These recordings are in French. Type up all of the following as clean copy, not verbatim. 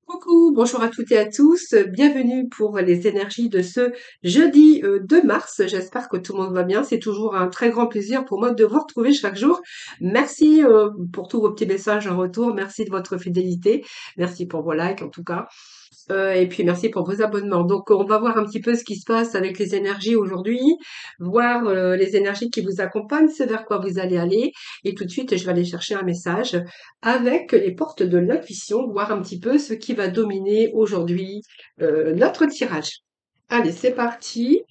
Coucou, bonjour à toutes et à tous, bienvenue pour les énergies de ce jeudi 2 mars. J'espère que tout le monde va bien. C'est toujours un très grand plaisir pour moi de vous retrouver chaque jour. Merci pour tous vos petits messages en retour. Merci de votre fidélité. Merci pour vos likes en tout cas. Et puis merci pour vos abonnements. Donc on va voir un petit peu ce qui se passe avec les énergies aujourd'hui, voir les énergies qui vous accompagnent, ce vers quoi vous allez aller. Et tout de suite, je vais aller chercher un message avec les portes de l'intuition, voir un petit peu ce qui va dominer aujourd'hui notre tirage. Allez, c'est parti.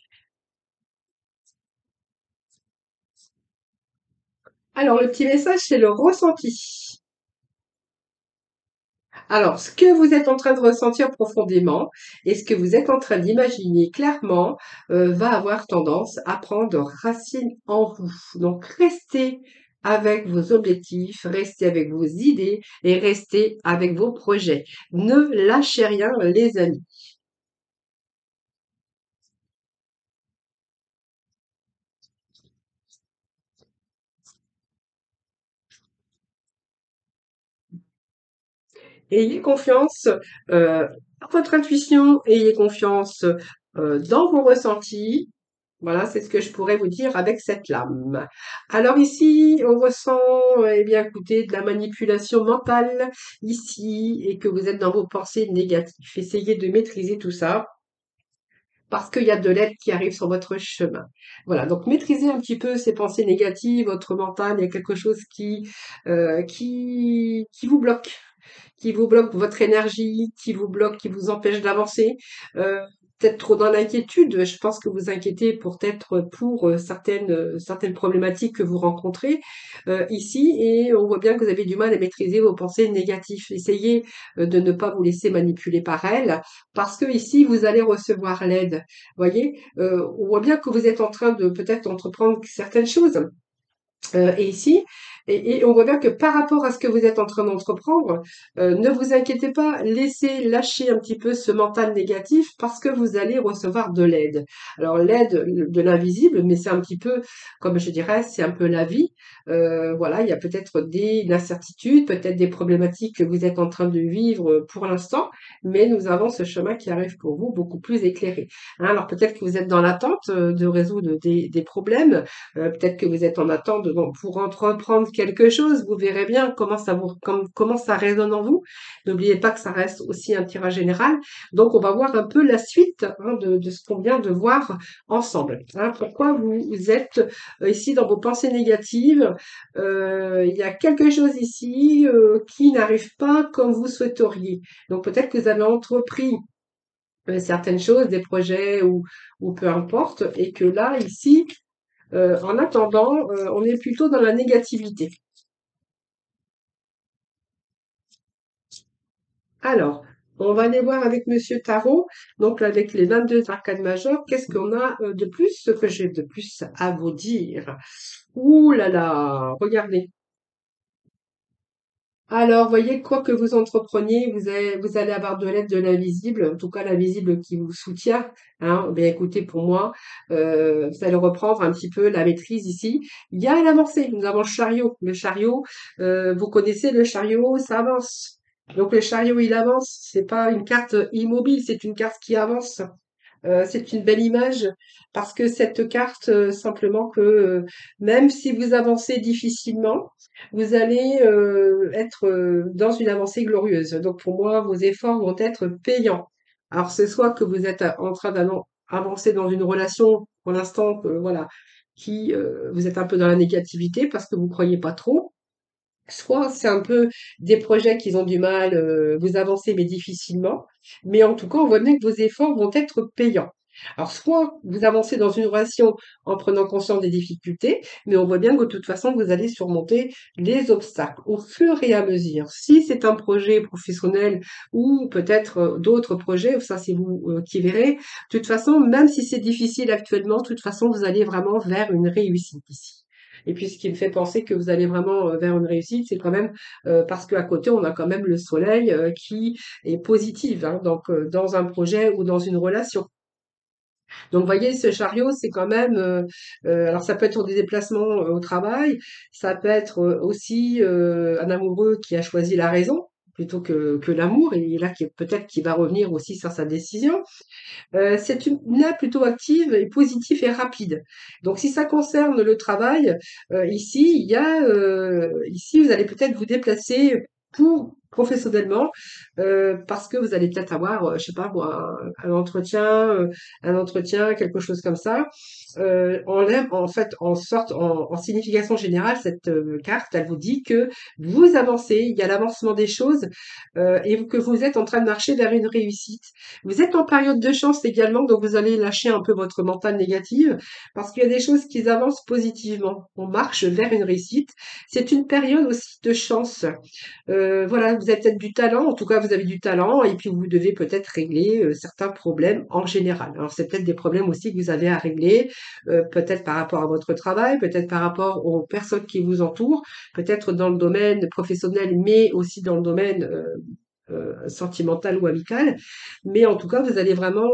Alors le petit message, c'est le ressenti. Alors, ce que vous êtes en train de ressentir profondément et ce que vous êtes en train d'imaginer clairement va avoir tendance à prendre racine en vous. Donc, restez avec vos objectifs, restez avec vos idées et restez avec vos projets. Ne lâchez rien, les amis. Ayez confiance en votre intuition, ayez confiance dans vos ressentis. Voilà, c'est ce que je pourrais vous dire avec cette lame. Alors ici, on ressent, eh bien, écoutez, de la manipulation mentale ici et que vous êtes dans vos pensées négatives. Essayez de maîtriser tout ça parce qu'il y a de l'aide qui arrive sur votre chemin. Voilà, donc maîtrisez un petit peu ces pensées négatives, votre mental, il y a quelque chose qui vous bloque, qui vous bloque votre énergie, qui vous bloque, qui vous empêche d'avancer. Peut-être trop dans l'inquiétude. Je pense que vous inquiétez peut-être pour certaines problématiques que vous rencontrez ici, et on voit bien que vous avez du mal à maîtriser vos pensées négatives. Essayez de ne pas vous laisser manipuler par elles, parce que ici vous allez recevoir l'aide. Voyez, on voit bien que vous êtes en train de peut-être entreprendre certaines choses. Et ici, et on voit bien que par rapport à ce que vous êtes en train d'entreprendre, ne vous inquiétez pas, laissez lâcher un petit peu ce mental négatif parce que vous allez recevoir de l'aide. Alors l'aide de l'invisible, mais c'est un petit peu, comme je dirais, c'est un peu la vie. Voilà, il y a peut-être des incertitudes, peut-être des problématiques que vous êtes en train de vivre pour l'instant, mais nous avons ce chemin qui arrive pour vous beaucoup plus éclairé. Hein, alors peut-être que vous êtes dans l'attente de résoudre des problèmes. Peut-être que vous êtes en attente pour entreprendre quelque chose. Vous verrez bien comment ça résonne en vous. N'oubliez pas que ça reste aussi un tirage général. Donc, on va voir un peu la suite de ce qu'on vient de voir ensemble. Hein. Pourquoi vous êtes ici dans vos pensées négatives. Il y a quelque chose ici qui n'arrive pas comme vous souhaiteriez. Donc, peut-être que vous avez entrepris certaines choses, des projets ou peu importe, et que là, ici, en attendant, on est plutôt dans la négativité. Alors, on va aller voir avec Monsieur Tarot, donc avec les 22 arcades majeures, qu'est-ce qu'on a de plus, ce que j'ai de plus à vous dire. Ouh là là, regardez. Alors, voyez, quoi que vous entrepreniez, vous allez avoir de l'aide de l'invisible, en tout cas l'invisible qui vous soutient. Hein. Bien écoutez, pour moi, vous allez reprendre un petit peu la maîtrise ici. Il y a l'avancée, nous avons le chariot. Le chariot, vous connaissez le chariot, ça avance. Donc le chariot, il avance. C'est pas une carte immobile, c'est une carte qui avance. C'est une belle image parce que cette carte, simplement que même si vous avancez difficilement, vous allez être dans une avancée glorieuse. Donc pour moi, vos efforts vont être payants. Alors c'est soit que vous êtes en train d'avancer dans une relation pour l'instant, voilà, qui vous êtes un peu dans la négativité parce que vous croyez pas trop. Soit c'est un peu des projets qui ont du mal, vous avancez mais difficilement, mais en tout cas, on voit bien que vos efforts vont être payants. Alors soit vous avancez dans une relation en prenant conscience des difficultés, mais on voit bien que de toute façon, vous allez surmonter les obstacles au fur et à mesure. Si c'est un projet professionnel ou peut-être, d'autres projets, ça c'est vous, qui verrez. De toute façon, même si c'est difficile actuellement, de toute façon, vous allez vraiment vers une réussite ici. Et puis, ce qui me fait penser que vous allez vraiment vers une réussite, c'est quand même parce qu'à côté, on a quand même le soleil qui est positif, hein, donc dans un projet ou dans une relation. Donc, vous voyez, ce chariot, c'est quand même, alors ça peut être des déplacements au travail, ça peut être aussi un amoureux qui a choisi la raison. plutôt que l'amour, et là, peut-être qu'il va revenir aussi sur sa décision. C'est une aide plutôt active et positive et rapide. Donc, si ça concerne le travail, ici, ici, vous allez peut-être vous déplacer pour professionnellement, parce que vous allez peut-être avoir, je sais pas moi, un entretien, quelque chose comme ça. En fait, en signification générale, cette carte, elle vous dit que vous avancez, il y a l'avancement des choses, et que vous êtes en train de marcher vers une réussite. Vous êtes en période de chance également, donc vous allez lâcher un peu votre mental négative parce qu'il y a des choses qui avancent positivement. On marche vers une réussite. C'est une période aussi de chance. Voilà, vous avez peut-être du talent, en tout cas vous avez du talent, et puis vous devez peut-être régler certains problèmes en général. Alors c'est peut-être des problèmes aussi que vous avez à régler, peut-être par rapport à votre travail, peut-être par rapport aux personnes qui vous entourent, peut-être dans le domaine professionnel, mais aussi dans le domaine sentimental ou amical. Mais en tout cas, vous allez vraiment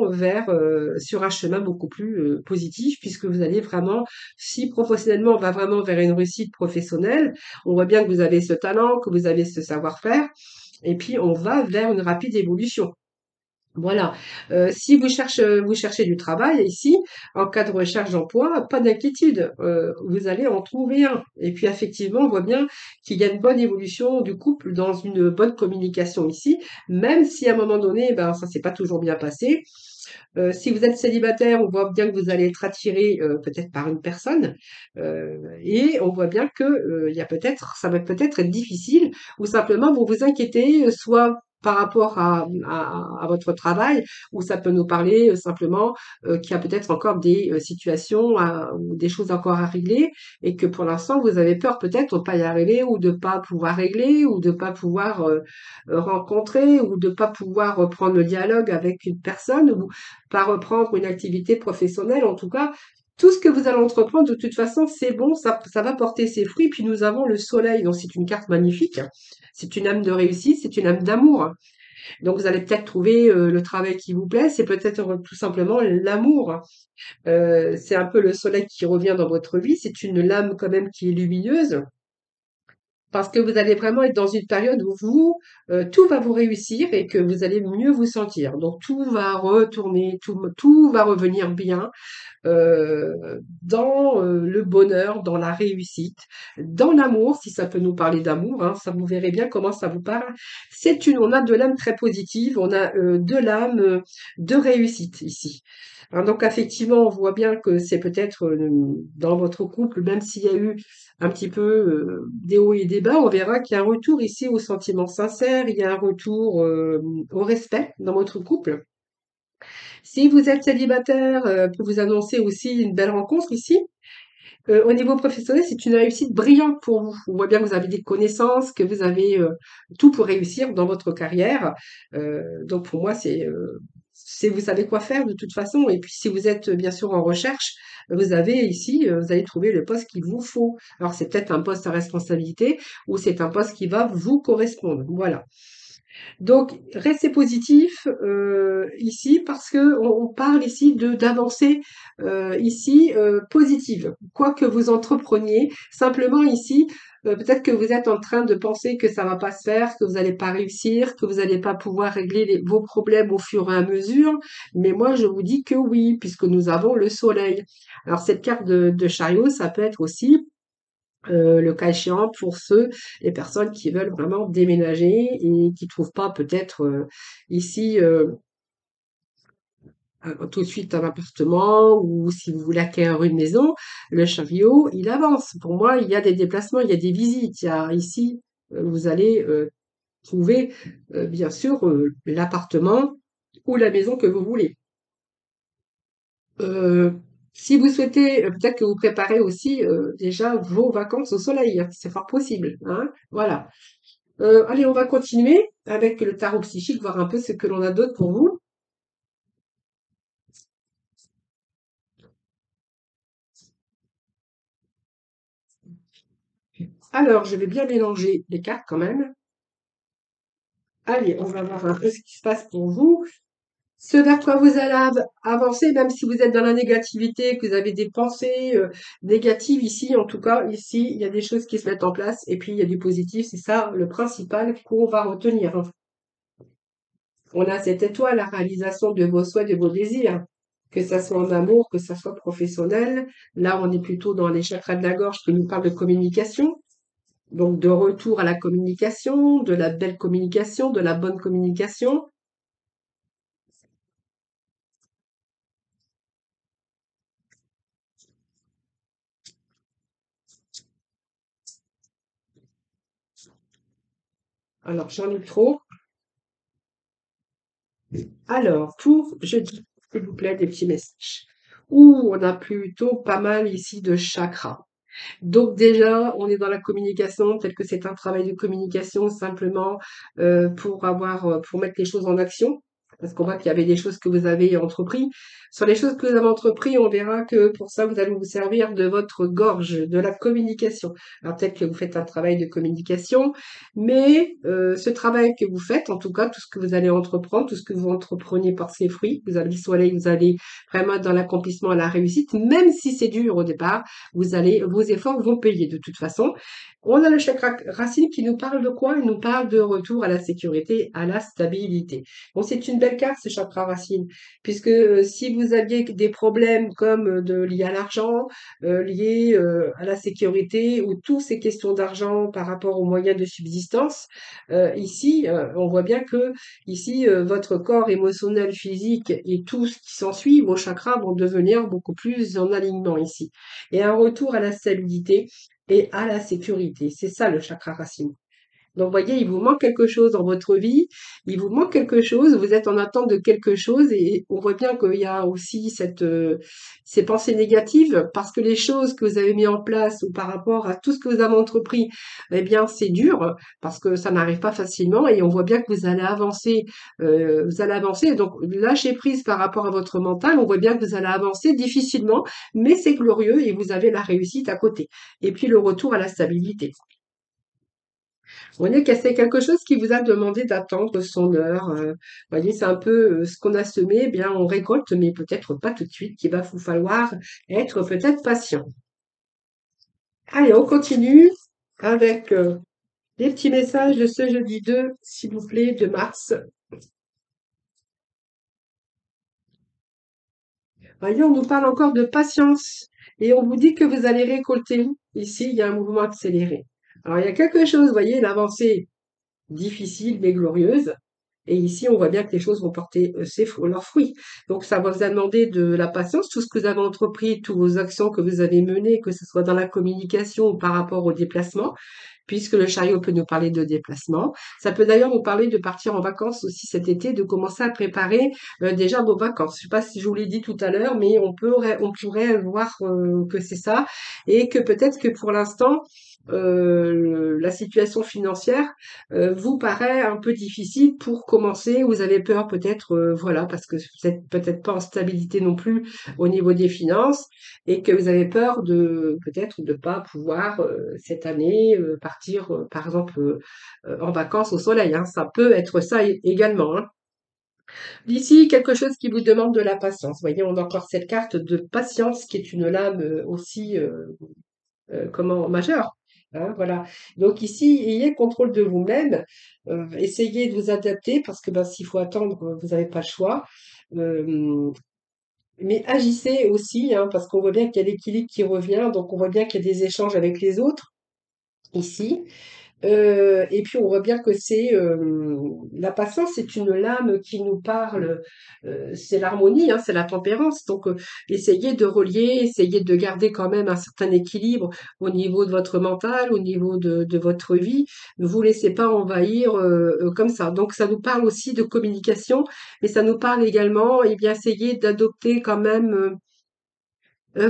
sur un chemin beaucoup plus positif, puisque vous allez vraiment, si professionnellement on va vraiment vers une réussite professionnelle, on voit bien que vous avez ce talent, que vous avez ce savoir-faire, et puis on va vers une rapide évolution. Voilà. Si vous cherchez du travail ici, en cas de recherche d'emploi, pas d'inquiétude, vous allez en trouver un. Et puis effectivement, on voit bien qu'il y a une bonne évolution du couple dans une bonne communication ici, même si à un moment donné, ben ça s'est pas toujours bien passé. Si vous êtes célibataire, on voit bien que vous allez être attiré peut-être par une personne, et on voit bien que ça va peut-être être difficile, ou simplement vous vous inquiétez, soit par rapport à votre travail, ou ça peut nous parler simplement qu'il y a peut-être encore des situations ou des choses encore à régler, et que pour l'instant vous avez peur peut-être de pas y arriver, ou de pas pouvoir régler, ou de pas pouvoir rencontrer, ou de pas pouvoir reprendre le dialogue avec une personne, ou pas reprendre une activité professionnelle. En tout cas, tout ce que vous allez entreprendre, de toute façon, c'est bon, ça va porter ses fruits. Puis nous avons le soleil, donc c'est une carte magnifique. C'est une âme de réussite, c'est une âme d'amour. Donc vous allez peut-être trouver le travail qui vous plaît, c'est peut-être tout simplement l'amour. C'est un peu le soleil qui revient dans votre vie, c'est une lame quand même qui est lumineuse. Parce que vous allez vraiment être dans une période où tout va vous réussir et que vous allez mieux vous sentir. Donc tout va retourner, tout va revenir bien dans le bonheur, dans la réussite, dans l'amour, si ça peut nous parler d'amour, hein, ça vous verrez bien comment ça vous parle. On a de l'âme très positive, on a de l'âme de réussite ici. Hein, donc effectivement, on voit bien que c'est peut-être dans votre couple, même s'il y a eu un petit peu des hauts et des bas, on verra qu'il y a un retour ici au sentiment sincère, il y a un retour au respect dans votre couple. Si vous êtes célibataire, peut vous annoncer aussi une belle rencontre ici. Au niveau professionnel, c'est une réussite brillante pour vous. On voit bien que vous avez des connaissances, que vous avez tout pour réussir dans votre carrière. Donc pour moi, vous savez quoi faire de toute façon. Et puis si vous êtes bien sûr en recherche, vous avez ici, vous allez trouver le poste qu'il vous faut. Alors c'est peut-être un poste à responsabilité, ou c'est un poste qui va vous correspondre. Voilà. Donc, restez positif ici, parce que on parle ici de d'avancer ici positive. Quoi que vous entrepreniez, simplement ici, peut-être que vous êtes en train de penser que ça va pas se faire, que vous n'allez pas réussir, que vous n'allez pas pouvoir régler vos problèmes au fur et à mesure. Mais moi, je vous dis que oui, puisque nous avons le soleil. Alors, cette carte de chariot, ça peut être aussi le cas échéant pour les personnes qui veulent vraiment déménager et qui trouvent pas peut-être ici tout de suite un appartement, ou si vous voulez acquérir une maison, le chariot, il avance. Pour moi, il y a des déplacements, il y a des visites. Il y a ici, vous allez trouver bien sûr l'appartement ou la maison que vous voulez. Euh, Si vous souhaitez, peut-être que vous préparez aussi déjà vos vacances au soleil, hein, c'est fort possible, hein. Voilà. Allez, on va continuer avec le tarot psychique, voir un peu ce que l'on a d'autre pour vous. Alors, je vais bien mélanger les cartes quand même. Allez, on va voir un peu ce qui se passe pour vous. Ce vers quoi vous allez avancer, même si vous êtes dans la négativité, que vous avez des pensées négatives ici, en tout cas, ici, il y a des choses qui se mettent en place et puis il y a du positif. C'est ça le principal qu'on va retenir, hein. On a cette étoile, la réalisation de vos souhaits, de vos désirs, que ça soit en amour, que ça soit professionnel. Là, on est plutôt dans les chakras de la gorge qui nous parlent de communication. Donc, de retour à la communication, de la belle communication, de la bonne communication. Alors, j'en ai trop. Alors, pour jeudi, s'il vous plaît, des petits messages. Ouh, on a plutôt pas mal ici de chakras. Donc déjà, on est dans la communication, tel que c'est un travail de communication simplement pour mettre les choses en action. Parce qu'on voit qu'il y avait des choses que vous avez entrepris. Sur les choses que vous avez entrepris, on verra que pour ça, vous allez vous servir de votre gorge, de la communication. Alors peut-être que vous faites un travail de communication, mais ce travail que vous faites, en tout cas, tout ce que vous allez entreprendre, tout ce que vous entreprenez par ses fruits, vous allez soleil, vous allez vraiment être dans l'accomplissement, la réussite, même si c'est dur au départ vos efforts vont payer de toute façon. On a le chakra racine qui nous parle de quoi? Il nous parle de retour à la sécurité, à la stabilité. Bon, c'est une belle carte, ce chakra racine, puisque si vous aviez des problèmes comme liés à l'argent, liés à la sécurité, ou toutes ces questions d'argent par rapport aux moyens de subsistance, ici, on voit bien que ici, votre corps émotionnel, physique et tout ce qui s'ensuit, vos chakras vont devenir beaucoup plus en alignement ici et un retour à la stabilité et à la sécurité. C'est ça le chakra racine. Donc, vous voyez, il vous manque quelque chose dans votre vie, il vous manque quelque chose, vous êtes en attente de quelque chose et on voit bien qu'il y a aussi ces pensées négatives parce que les choses que vous avez mis en place ou par rapport à tout ce que vous avez entrepris, eh bien, c'est dur parce que ça n'arrive pas facilement et on voit bien que vous allez avancer. Donc, lâchez prise par rapport à votre mental, on voit bien que vous allez avancer difficilement, mais c'est glorieux et vous avez la réussite à côté. Et puis, le retour à la stabilité. On est que c'est quelque chose qui vous a demandé d'attendre son heure. Vous voyez, c'est un peu ce qu'on a semé, eh bien on récolte, mais peut-être pas tout de suite, qu'il va vous falloir être peut-être patient. Allez, on continue avec les petits messages de ce jeudi 2, s'il vous plaît, de mars. Voyez, on nous parle encore de patience et on vous dit que vous allez récolter. Ici, il y a un mouvement accéléré. Alors, il y a quelque chose, vous voyez, l'avancée difficile mais glorieuse. Et ici, on voit bien que les choses vont porter leurs fruits. Donc, ça va vous demander de la patience, tout ce que vous avez entrepris, toutes vos actions que vous avez menées, que ce soit dans la communication ou par rapport au déplacement, puisque le chariot peut nous parler de déplacement. Ça peut d'ailleurs nous parler de partir en vacances aussi cet été, de commencer à préparer déjà vos vacances. Je ne sais pas si je vous l'ai dit tout à l'heure, mais on pourrait voir que c'est ça et que peut-être que pour l'instant, la situation financière vous paraît un peu difficile pour commencer. Vous avez peur peut-être, voilà, parce que vous n'êtes peut-être pas en stabilité non plus au niveau des finances et que vous avez peur de peut-être de pas pouvoir cette année partir, par exemple, en vacances au soleil, hein. Ça peut être ça également, hein. D'ici, quelque chose qui vous demande de la patience. Vous voyez, on a encore cette carte de patience qui est une lame aussi comment majeure. Hein, voilà. Donc ici, ayez contrôle de vous-même, essayez de vous adapter parce que ben, s'il faut attendre, vous n'avez pas le choix. Euh, mais agissez aussi, hein, parce qu'on voit bien qu'il y a l'équilibre qui revient, donc on voit bien qu'il y a des échanges avec les autres ici. Et puis on voit bien que c'est la patience, c'est une lame qui nous parle, c'est l'harmonie, hein, c'est la tempérance. Donc essayez de relier, essayez de garder quand même un certain équilibre au niveau de votre mental, au niveau de votre vie. Ne vous laissez pas envahir comme ça. Donc ça nous parle aussi de communication, mais ça nous parle également, et bien essayez d'adopter quand même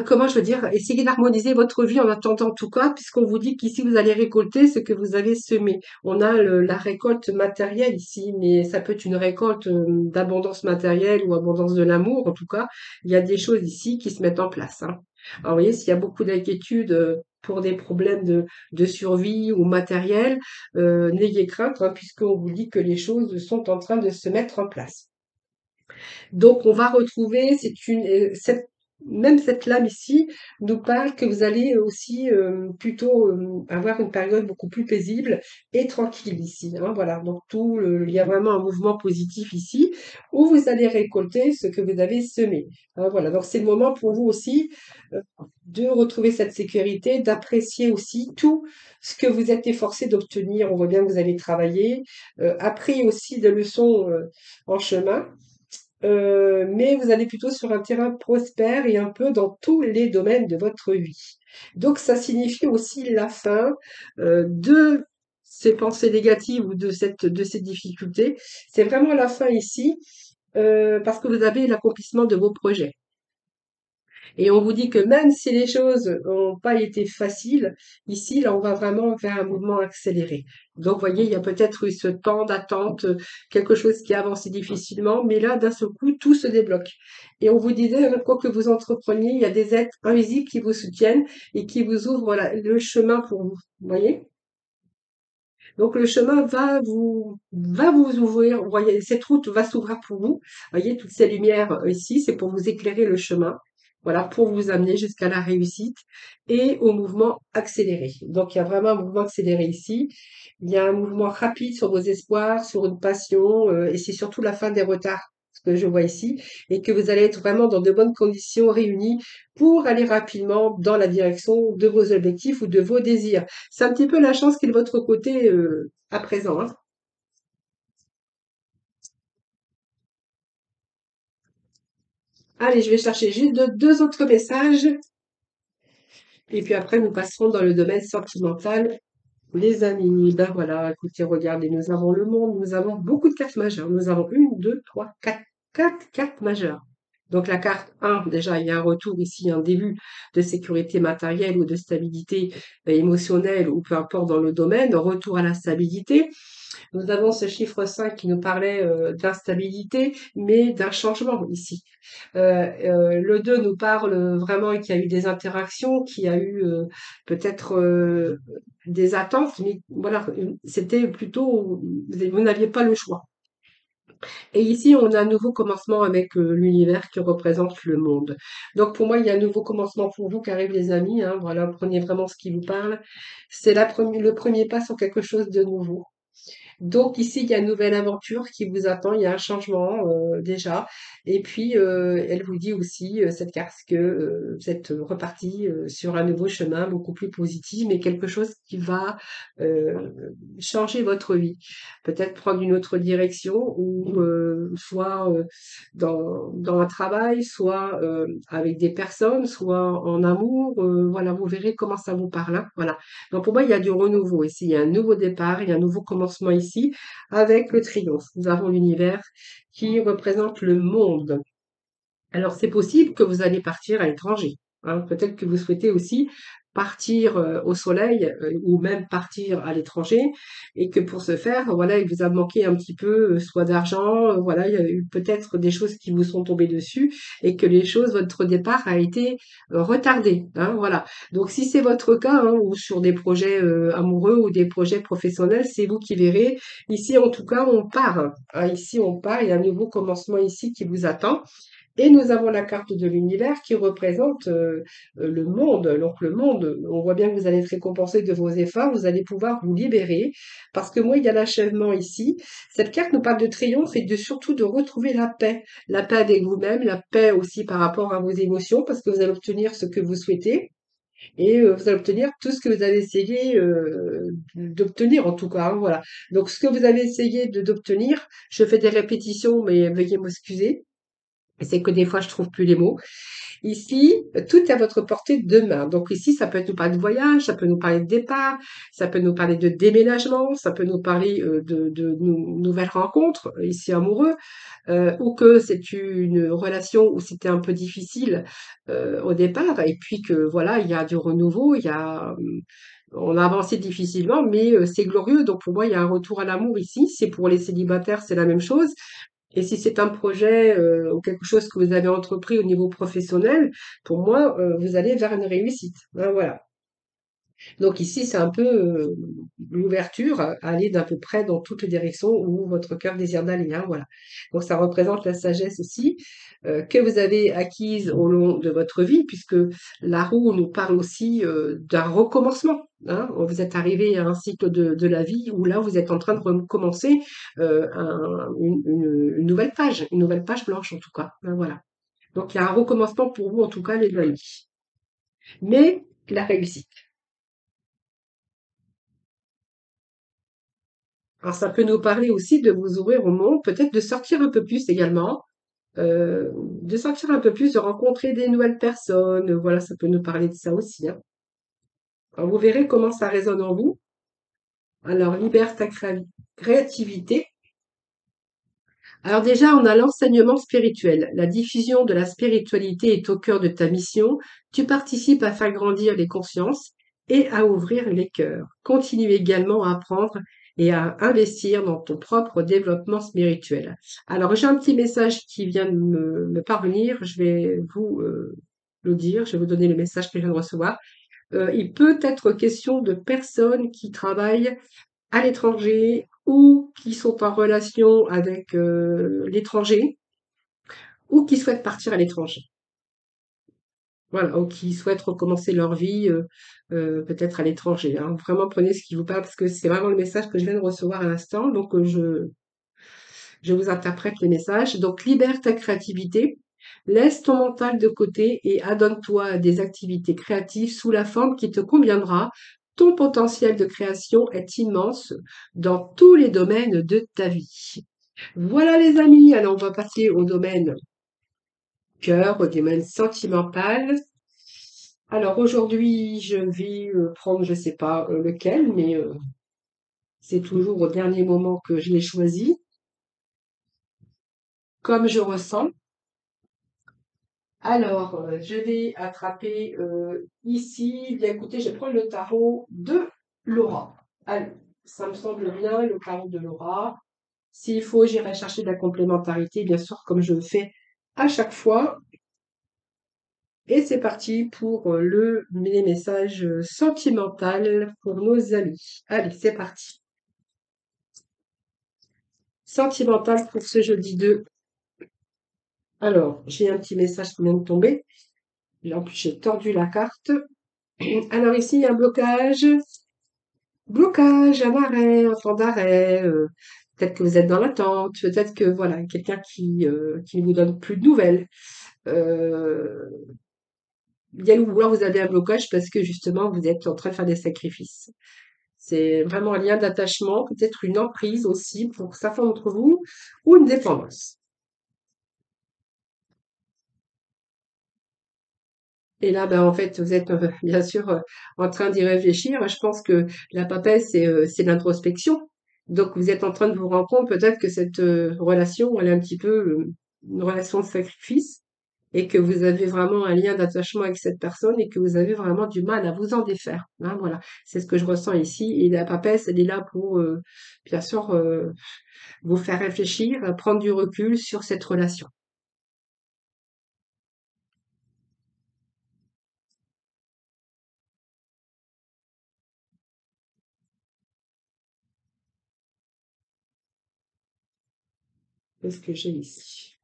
comment je veux dire? Essayez d'harmoniser votre vie en attendant en tout cas, puisqu'on vous dit qu'ici vous allez récolter ce que vous avez semé. On a la récolte matérielle ici, mais ça peut être une récolte d'abondance matérielle ou abondance de l'amour. En tout cas, il y a des choses ici qui se mettent en place, hein. Alors, vous voyez, s'il y a beaucoup d'inquiétudes pour des problèmes de survie ou matériel, n'ayez crainte, hein, puisqu'on vous dit que les choses sont en train de se mettre en place. Donc, on va retrouver, même cette lame ici nous parle que vous allez aussi plutôt avoir une période beaucoup plus paisible et tranquille ici, hein, voilà. Donc, il y a vraiment un mouvement positif ici où vous allez récolter ce que vous avez semé, hein, voilà. Donc, c'est le moment pour vous aussi euh, de retrouver cette sécurité, d'apprécier aussi tout ce que vous êtes efforcé d'obtenir. On voit bien que vous avez travaillé, appris aussi des leçons en chemin. Mais vous allez plutôt sur un terrain prospère et un peu dans tous les domaines de votre vie. Donc ça signifie aussi la fin de ces pensées négatives ou de ces difficultés. C'est vraiment la fin ici parce que vous avez l'accomplissement de vos projets. Et on vous dit que même si les choses n'ont pas été faciles, ici, là, on va vraiment faire un mouvement accéléré. Donc, vous voyez, il y a peut-être eu ce temps d'attente, quelque chose qui a avancé difficilement, mais là, d'un seul coup, tout se débloque. Et on vous disait, quoi que vous entrepreniez, il y a des êtres invisibles qui vous soutiennent et qui vous ouvrent le chemin pour vous. Vous voyez? Donc le chemin va vous ouvrir. Vous voyez, cette route va s'ouvrir pour vous. Vous voyez, toutes ces lumières ici, c'est pour vous éclairer le chemin. Voilà, pour vous amener jusqu'à la réussite et au mouvement accéléré. Donc il y a vraiment un mouvement accéléré ici. Il y a un mouvement rapide sur vos espoirs, sur une passion, et c'est surtout la fin des retards, ce que je vois ici, et que vous allez être vraiment dans de bonnes conditions réunies pour aller rapidement dans la direction de vos objectifs ou de vos désirs. C'est un petit peu la chance qui est de votre côté à présent, hein. Allez, je vais chercher juste deux autres messages et puis après nous passerons dans le domaine sentimental. Les amis, ben voilà, écoutez, regardez, nous avons le monde, nous avons beaucoup de cartes majeures. Nous avons une, deux, trois, quatre cartes majeures. Donc la carte 1, déjà, il y a un retour ici, un début de sécurité matérielle ou de stabilité émotionnelle ou peu importe dans le domaine, retour à la stabilité. Nous avons ce chiffre 5 qui nous parlait d'instabilité, mais d'un changement ici. Le 2 nous parle vraiment qu'il y a eu des interactions, qu'il y a eu peut-être des attentes, mais voilà, c'était plutôt, vous n'aviez pas le choix. Et ici, on a un nouveau commencement avec l'univers qui représente le monde. Donc pour moi, il y a un nouveau commencement pour vous qui arrive, les amis, hein, voilà, prenez vraiment ce qui vous parle. C'est le premier pas sur quelque chose de nouveau. Donc ici, il y a une nouvelle aventure qui vous attend, il y a un changement déjà. Et puis, elle vous dit aussi, cette carte, que vous êtes reparti sur un nouveau chemin beaucoup plus positif, mais quelque chose qui va euh, changer votre vie. Peut-être prendre une autre direction, ou soit dans un travail, soit avec des personnes, soit en amour. Voilà, vous verrez comment ça vous parle, hein. Voilà. Donc pour moi, il y a du renouveau ici, il y a un nouveau départ, il y a un nouveau commencement ici avec le triomphe. Nous avons l'univers qui représente le monde. Alors, c'est possible que vous allez partir à l'étranger, hein. Peut-être que vous souhaitez aussi partir au soleil ou même partir à l'étranger et que pour ce faire, voilà, il vous a manqué un petit peu soit d'argent, voilà, il y a eu peut-être des choses qui vous sont tombées dessus et que votre départ a été retardé, hein, voilà. Donc, si c'est votre cas, hein, ou sur des projets amoureux ou des projets professionnels, c'est vous qui verrez. Ici, en tout cas, on part, hein. Ici, on part. Il y a un nouveau commencement ici qui vous attend. Et nous avons la carte de l'univers qui représente le monde. Donc le monde, on voit bien que vous allez être récompensé de vos efforts, vous allez pouvoir vous libérer, parce que moi, il y a l'achèvement ici. Cette carte nous parle de triomphe et surtout de retrouver la paix avec vous-même, la paix aussi par rapport à vos émotions, parce que vous allez obtenir ce que vous souhaitez. Et vous allez obtenir tout ce que vous avez essayé d'obtenir, en tout cas, hein, voilà. Donc, ce que vous avez essayé d'obtenir, je fais des répétitions, mais veuillez m'excuser. C'est que des fois, je trouve plus les mots. Ici, tout est à votre portée de main. Donc ici, ça peut nous parler de voyage, ça peut nous parler de départ, ça peut nous parler de déménagement, ça peut nous parler de nouvelles rencontres, ici amoureux, ou que c'est une relation où c'était un peu difficile au départ, et puis que voilà, il y a du renouveau, on a avancé difficilement, mais c'est glorieux. Donc pour moi, il y a un retour à l'amour ici. C'est pour les célibataires, c'est la même chose. Et si c'est un projet ou quelque chose que vous avez entrepris au niveau professionnel, pour moi, vous allez vers une réussite, hein, voilà. Donc ici, c'est un peu l'ouverture à aller d'à peu près dans toutes les directions où votre cœur désire d'aller, hein, voilà. Donc ça représente la sagesse aussi que vous avez acquise au long de votre vie, puisque la roue nous parle aussi d'un recommencement. Hein. Vous êtes arrivé à un cycle de la vie où là, vous êtes en train de recommencer une une nouvelle page blanche en tout cas. Hein, voilà. Donc il y a un recommencement pour vous, en tout cas, les amis. Mais la réussite. Alors ça peut nous parler aussi de vous ouvrir au monde, peut-être de sortir un peu plus également, de sortir un peu plus, de rencontrer des nouvelles personnes. Voilà, ça peut nous parler de ça aussi, hein. Alors vous verrez comment ça résonne en vous. Alors libère ta créativité. Alors déjà, on a l'enseignement spirituel. La diffusion de la spiritualité est au cœur de ta mission. Tu participes à faire grandir les consciences et à ouvrir les cœurs. Continue également à apprendre et à investir dans ton propre développement spirituel. Alors j'ai un petit message qui vient de me parvenir. Je vais vous le dire. Je vais vous donner le message que je viens de recevoir. Il peut être question de personnes qui travaillent à l'étranger ou qui sont en relation avec l'étranger ou qui souhaitent partir à l'étranger. Voilà, ou qui souhaitent recommencer leur vie peut-être à l'étranger. Hein. Vraiment prenez ce qui vous parle parce que c'est vraiment le message que je viens de recevoir à l'instant. Donc je vous interprète le message. Donc libère ta créativité, laisse ton mental de côté et adonne-toi à des activités créatives sous la forme qui te conviendra. Ton potentiel de création est immense dans tous les domaines de ta vie. Voilà les amis, alors on va passer au domaine cœur, au domaine sentimental. Alors aujourd'hui, je vais prendre, je sais pas lequel, mais c'est toujours au dernier moment que je l'ai choisi, comme je ressens. Alors, je vais attraper ici. Bien écoutez, je vais prendre le tarot de Laura. Allez, ça me semble bien, le tarot de Laura. S'il faut, j'irai chercher de la complémentarité, bien sûr, comme je le fais à chaque fois. Et c'est parti pour les messages sentimentaux pour nos amis. Allez, c'est parti. Sentimental pour ce jeudi 2. Alors, j'ai un petit message qui vient de tomber. En plus, j'ai tordu la carte. Alors ici, il y a un blocage, un arrêt, un temps d'arrêt. Peut-être que vous êtes dans l'attente. Peut-être que voilà, quelqu'un qui ne vous donne plus de nouvelles. Euh, ou alors vous avez un blocage parce que justement, vous êtes en train de faire des sacrifices. C'est vraiment un lien d'attachement, peut-être une emprise aussi pour certains d'entre vous, ou une dépendance. Et là, ben, en fait, vous êtes bien sûr en train d'y réfléchir. Je pense que la papesse, c'est l'introspection. Donc, vous êtes en train de vous rendre compte peut-être que cette relation, elle est un petit peu une relation de sacrifice et que vous avez vraiment un lien d'attachement avec cette personne et que vous avez vraiment du mal à vous en défaire. Hein, voilà, c'est ce que je ressens ici. Et la papesse, elle est là pour, bien sûr, vous faire réfléchir, prendre du recul sur cette relation. C'est ce que j'ai ici.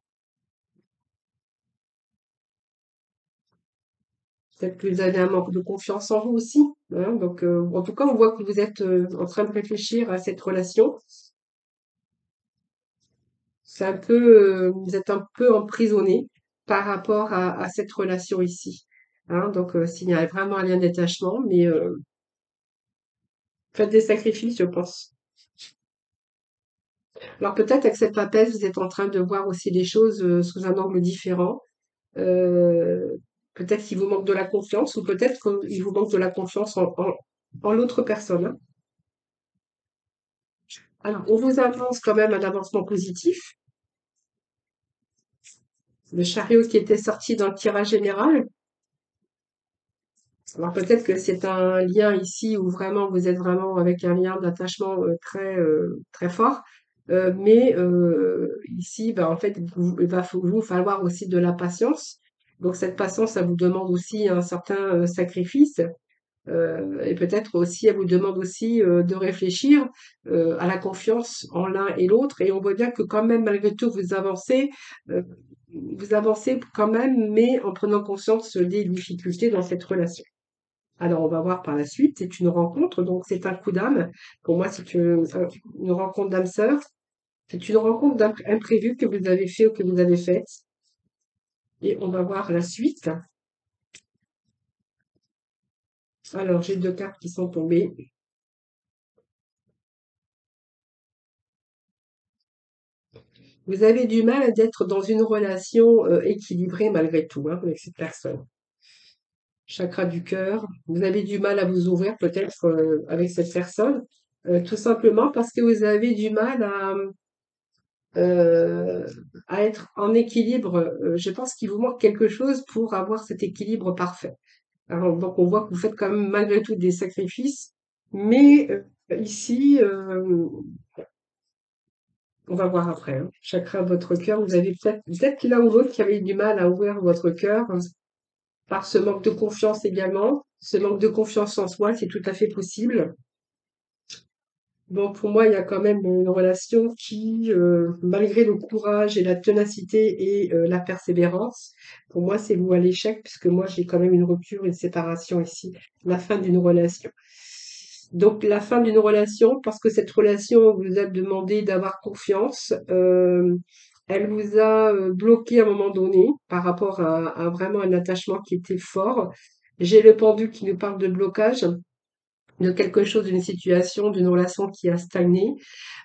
Peut-être que vous avez un manque de confiance en vous aussi. Hein, donc, en tout cas, on voit que vous êtes en train de réfléchir à cette relation. C'est un peu, vous êtes un peu emprisonné par rapport à cette relation ici. Hein, donc, s'il y a vraiment un lien d'attachement, mais faites des sacrifices, je pense. Alors peut-être avec cette papesse, vous êtes en train de voir aussi les choses sous un angle différent. Euh, peut-être qu'il vous manque de la confiance ou peut-être qu'il vous manque de la confiance en l'autre personne. Hein. Alors, on vous avance quand même un avancement positif. Le chariot qui était sorti dans le tirage général. Alors peut-être que c'est un lien ici où vraiment vous êtes vraiment avec un lien d'attachement très fort. Mais ici, ben, en fait, il va vous falloir aussi de la patience. Donc cette patience, ça vous demande aussi un certain sacrifice. Et peut-être aussi, elle vous demande aussi de réfléchir à la confiance en l'un et l'autre. Et on voit bien que quand même, malgré tout, euh, vous avancez quand même, mais en prenant conscience des difficultés dans cette relation. Alors, on va voir par la suite. C'est une rencontre, donc c'est un coup d'âme. Pour moi, c'est une rencontre d'âme sœur. C'est une rencontre imprévue que vous avez fait ou que vous avez faite. Et on va voir la suite. Alors, j'ai deux cartes qui sont tombées. Vous avez du mal d'être dans une relation équilibrée malgré tout hein, avec cette personne. Chakra du cœur. Vous avez du mal à vous ouvrir peut-être avec cette personne, tout simplement parce que vous avez du mal euh, à être en équilibre. Je pense qu'il vous manque quelque chose pour avoir cet équilibre parfait. Alors, donc on voit que vous faites quand même malgré tout des sacrifices, mais ici, on va voir après. Hein. Chakra de votre cœur, vous avez peut-être l'un ou l'autre qui avait du mal à ouvrir votre cœur par ce manque de confiance également. Ce manque de confiance en soi, c'est tout à fait possible. Bon, pour moi, il y a quand même une relation qui, malgré le courage et la ténacité et la persévérance, pour moi, c'est vous à l'échec, puisque moi, j'ai quand même une rupture, une séparation ici, la fin d'une relation. Donc, la fin d'une relation, parce que cette relation vous a demandé d'avoir confiance, elle vous a bloqué à un moment donné par rapport à vraiment un attachement qui était fort. J'ai le pendu qui nous parle de blocage de quelque chose, d'une situation, d'une relation qui a stagné.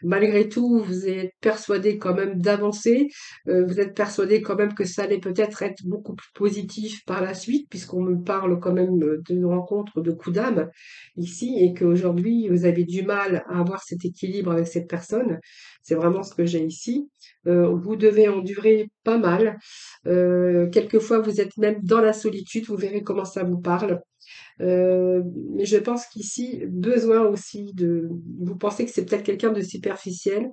Malgré tout, vous êtes persuadé quand même d'avancer. Vous êtes persuadé quand même que ça allait peut-être être beaucoup plus positif par la suite, puisqu'on me parle quand même d'une rencontre de coup d'âme ici, et qu'aujourd'hui, vous avez du mal à avoir cet équilibre avec cette personne. C'est vraiment ce que j'ai ici. Vous devez endurer pas mal. Quelquefois, vous êtes même dans la solitude. Vous verrez comment ça vous parle. Mais je pense qu'ici, besoin aussi de... Vous pensez que c'est peut-être quelqu'un de superficiel,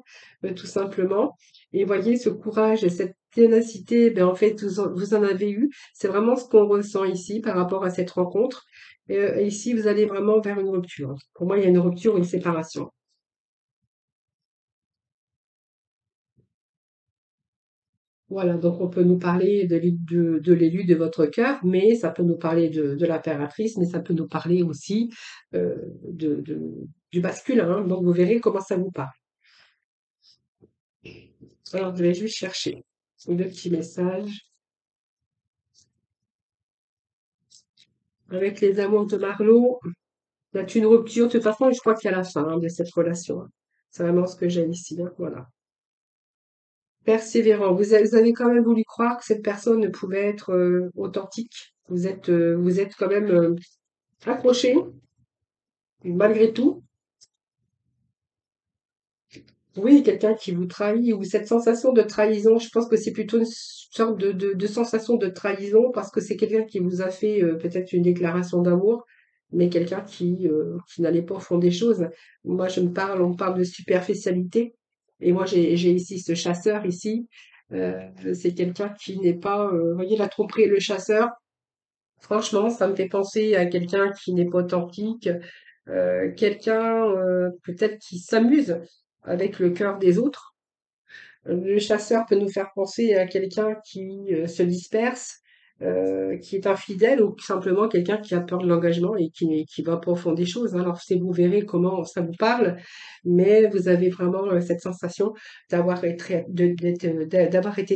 tout simplement. Et voyez, ce courage et cette ténacité, ben en fait, vous en avez eu. C'est vraiment ce qu'on ressent ici par rapport à cette rencontre. Et ici, vous allez vraiment vers une rupture. Pour moi, il y a une rupture ou une séparation. Voilà, donc on peut nous parler de l'élu de votre cœur, mais ça peut nous parler de l'impératrice, mais ça peut nous parler aussi du masculin. Hein. Donc vous verrez comment ça vous parle. Alors je vais juste chercher deux petits messages. Avec les amours de Marlowe, il y a une rupture. De toute façon, je crois qu'il y a la fin hein, de cette relation. Hein. C'est vraiment ce que j'ai ici. Hein. Voilà. Persévérant. Vous avez quand même voulu croire que cette personne ne pouvait être authentique. Vous êtes quand même accroché malgré tout. Oui, quelqu'un qui vous trahit ou cette sensation de trahison, je pense que c'est plutôt une sorte de sensation de trahison parce que c'est quelqu'un qui vous a fait peut-être une déclaration d'amour, mais quelqu'un qui n'allait pas au fond des choses. Moi, on me parle de superficialité et moi, j'ai ici ce chasseur ici. C'est quelqu'un qui n'est pas, vous voyez, la tromperie et le chasseur. Franchement, ça me fait penser à quelqu'un qui n'est pas authentique, quelqu'un peut-être qui s'amuse avec le cœur des autres. Le chasseur peut nous faire penser à quelqu'un qui se disperse, qui est infidèle ou simplement quelqu'un qui a peur de l'engagement et qui va pas au fond des choses. Hein. Alors, c'est vous verrez comment ça vous parle, mais vous avez vraiment cette sensation d'avoir été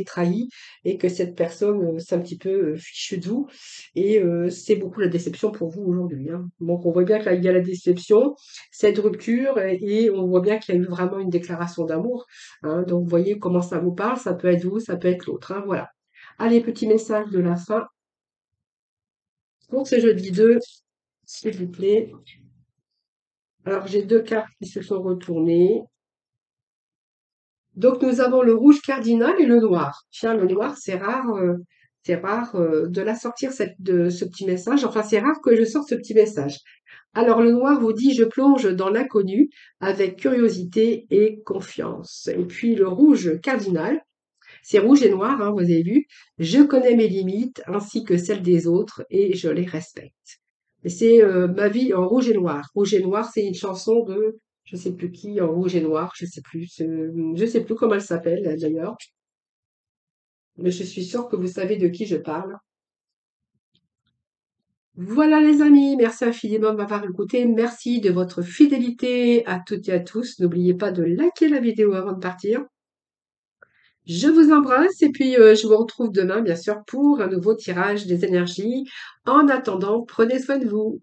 trahi et que cette personne, c'est un petit peu fichu de vous. Et c'est beaucoup la déception pour vous aujourd'hui. Hein. Donc, on voit bien que là, il y a la déception, cette rupture, et on voit bien qu'il y a eu vraiment une déclaration d'amour. Hein, donc, vous voyez comment ça vous parle, ça peut être vous, ça peut être l'autre. Hein, voilà. Allez, petit message de la fin pour ce jeudi 2, s'il vous plaît. Alors, j'ai deux cartes qui se sont retournées. Donc, nous avons le rouge cardinal et le noir. Tiens, le noir, c'est rare de la sortir de ce petit message. Enfin, c'est rare que je sorte ce petit message. Alors, le noir vous dit, je plonge dans l'inconnu avec curiosité et confiance. Et puis, le rouge cardinal, c'est rouge et noir, hein, vous avez vu. Je connais mes limites ainsi que celles des autres et je les respecte. Et c'est Ma vie en rouge et noir. Rouge et noir, c'est une chanson de je sais plus qui en rouge et noir, je sais plus. Je sais plus comment elle s'appelle d'ailleurs, mais je suis sûre que vous savez de qui je parle. Voilà les amis, merci infiniment de m'avoir écouté. Merci de votre fidélité à toutes et à tous. N'oubliez pas de liker la vidéo avant de partir. Je vous embrasse et puis je vous retrouve demain, bien sûr, pour un nouveau tirage des énergies. En attendant, prenez soin de vous.